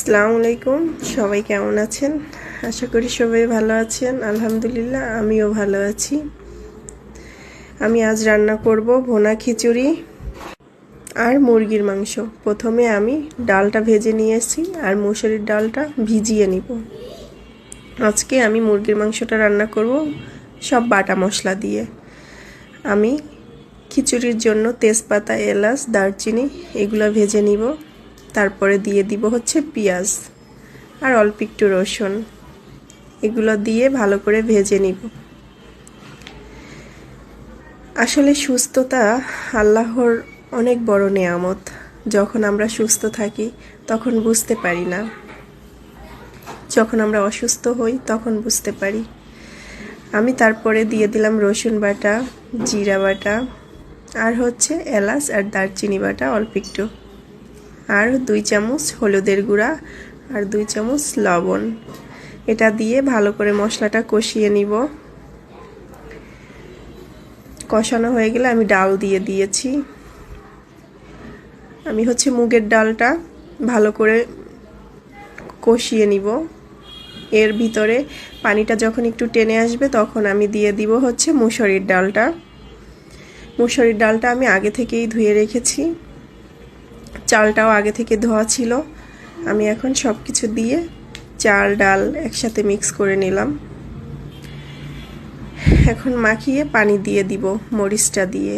আসসালামু আলাইকুম, সবাই কেমন আছেন? আশা করি সবাই ভালো আছেন। আলহামদুলিল্লাহ, আমিও ভালো আছি। আমি আজ রান্না করব ভুনা খিচুড়ি আর মুরগির মাংস। প্রথমে আমি ডালটা ভেজে নিয়েছি আর মুসুরির ডালটা ভিজিয়ে নিব। আজকে আমি মুরগির মাংসটা রান্না করব সব বাটা মশলা দিয়ে। আমি খিচুড়ির জন্য তেজপাতা, এলাচ, দারচিনি এগুলো ভেজে নিব। তারপরে দিয়ে দিব হচ্ছে পেঁয়াজ আর অল্প একটু রসুন। এগুলো দিয়ে ভালো করে ভেজে নিব। আসলে সুস্থতা আল্লাহর অনেক বড় নেয়ামত। যখন আমরা সুস্থ থাকি তখন বুঝতে পারি না, যখন আমরা অসুস্থ হই তখন বুঝতে পারি। আমি তারপরে দিয়ে দিলাম রসুন বাটা, জিরা বাটা আর হচ্ছে এলাচ আর দারচিনি বাটা অল্প একটু, আর 2 চামচ হলুদের গুঁড়া আর 2 চামচ লবণ। এটা দিয়ে ভালো করে মশলাটা কষিয়ে নিব। কষানো হয়ে গেলে আমি ডাল দিয়ে দিয়েছি। আমি হচ্ছে মুগের ডালটা ভালো করে কষিয়ে নিব। এর ভিতরে পানিটা যখন একটু টেনে আসবে তখন আমি দিয়ে দিব হচ্ছে মুসুরির ডালটা। মুসুরির ডালটা আমি আগে থেকেই ধুয়ে রেখেছি, চালটাও আগে থেকে ধোয়া ছিল। আমি এখন সব কিছু দিয়ে চাল ডাল একসাথে মিক্স করে নিলাম। এখন মাখিয়ে পানি দিয়ে দিব মরিচটা দিয়ে।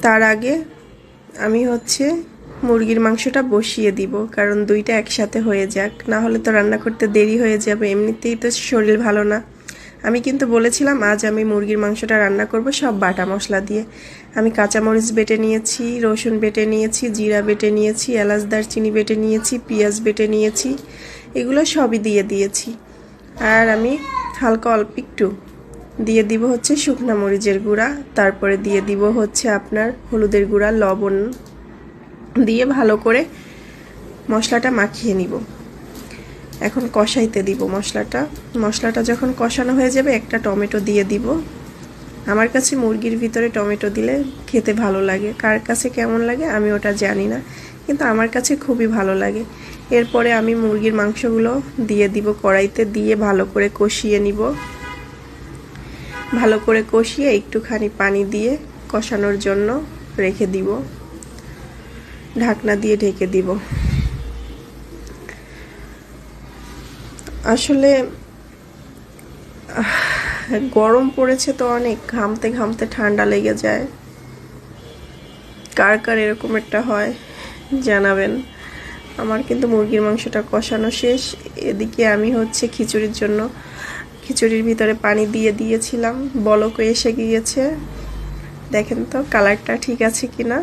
তার আগে আমি হচ্ছে মুরগির মাংসটা বসিয়ে দিব, কারণ দুইটা একসাথে হয়ে যাক, না হলে তো রান্না করতে দেরি হয়ে যাবে। এমনিতেই তো শরীর ভালো না। আমি কিন্তু বলেছিলাম আজ আমি মুরগির মাংসটা রান্না করব সব বাটা মশলা দিয়ে। আমি কাঁচামরিচ বেটে নিয়েছি, রসুন বেটে নিয়েছি, জিরা বেটে নিয়েছি, এলাচ দারচিনি বেটে নিয়েছি, পেঁয়াজ বেটে নিয়েছি, এগুলো সবই দিয়ে দিয়েছি। আর আমি হালকা অল্প একটু দিয়ে দিব হচ্ছে শুকনো মরিচের গুঁড়া, তারপরে দিয়ে দিব হচ্ছে আপনার হলুদের গুঁড়া, লবণ দিয়ে ভালো করে মশলাটা মাখিয়ে নিব। এখন কষাইতে দিব মশলাটা যখন কষানো হয়ে যাবে একটা টমেটো দিয়ে দিব। আমার কাছে মুরগির ভিতরে টমেটো দিলে খেতে ভালো লাগে, কার কাছে কেমন লাগে আমি ওটা জানি না, কিন্তু আমার কাছে খুবই ভালো লাগে। এরপরে আমি মুরগির মাংসগুলো দিয়ে দিব কড়াইতে, দিয়ে ভালো করে কষিয়ে নিব। ভালো করে কষিয়ে একটুখানি পানি দিয়ে কষানোর জন্য রেখে দিব, ঢাকনা দিয়ে ঢেকে দিব। আসলে গরম পড়েছে তো অনেক, ঘামতে ঘামতে ঠান্ডা লেগে যায়। কার কার এরকম একটা হয় জানাবেন। আমার কিন্তু মুরগির মাংসটা কষানো শেষ। এদিকে আমি হচ্ছে খিচুড়ির জন্য খিচুড়ির ভিতরে পানি দিয়ে দিয়েছিলাম, বলক এসে গিয়েছে। দেখেন তো কালারটা ঠিক আছে কিনা।